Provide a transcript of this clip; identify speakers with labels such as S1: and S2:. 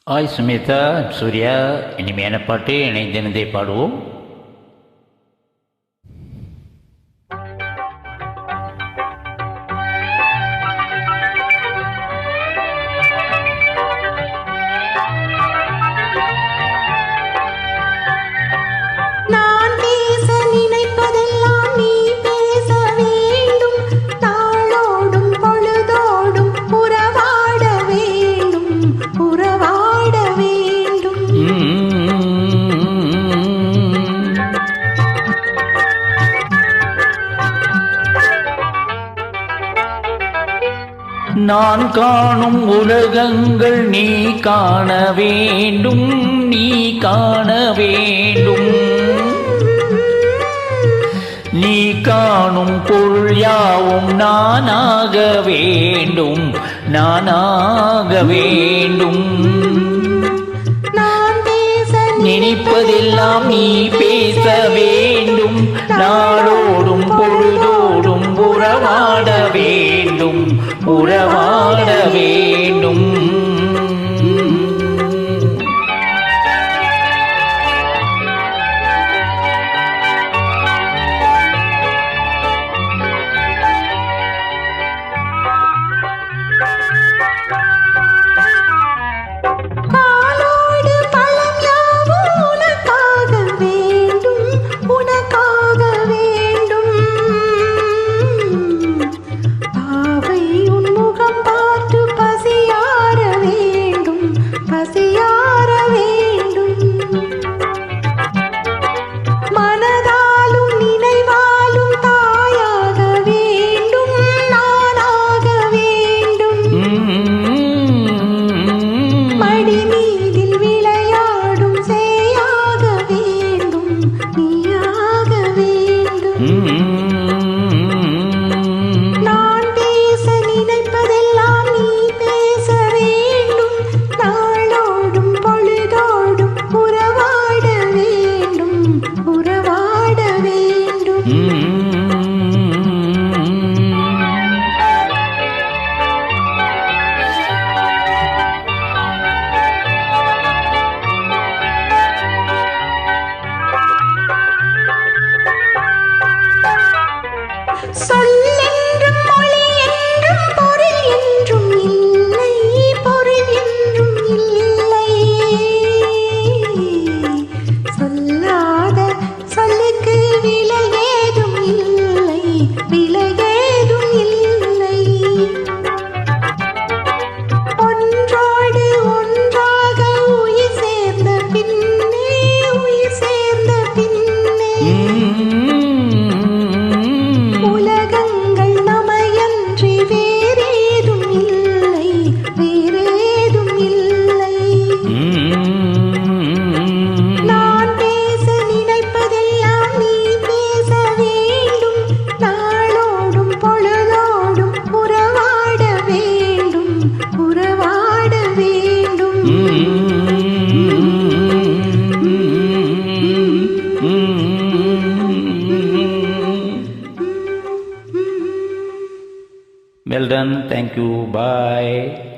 S1: Hi Smitha, Surya. இனிமையான பாட்டு இணைந்திருந்தே பாடுவோம். நான் காணும் உலகங்கள் நீ காண வேண்டும், நீ காண வேண்டும். நீ காணும் பொருள் யாவும் நானாக வேண்டும், நானாக வேண்டும். நினைப்பதெல்லாம் நீ பேச வேண்டும், நாளோடும் பொழுதோடும் உறவாட வேண்டும், உறவாட வேண்டும்.
S2: நான் பேச நினைப்பதெல்லாம் நீ பேச வேண்டும், நாளோடும் பொழுதோடும் உறவாட வேண்டும், உறவாட வேண்டும். சொல்லென்றும் மொழி என்றும் பொருள் என்றும் இல்லை, பொருள் என்றும் இல்லை. சொல்லாத சொல்லுக்கு விலை ஏதும் இல்லை, விலை ஏதும் இல்லை. ஒன்றோடு ஒன்றாக உயிர் சேர்ந்த பின்னே, உயிர் சேர்ந்த பின்னே உலகங்கள் நமையன்றி வேறேதும் இல்லை, வேறேதும் இல்லை. நான் பேச நினைப்பதெல்லாம் நீ பேச வேண்டும், நாளோடும் பொழுதோடும் உறவாட வேண்டும், உறவாட வேண்டும்.
S1: Well done. Thank you. Bye.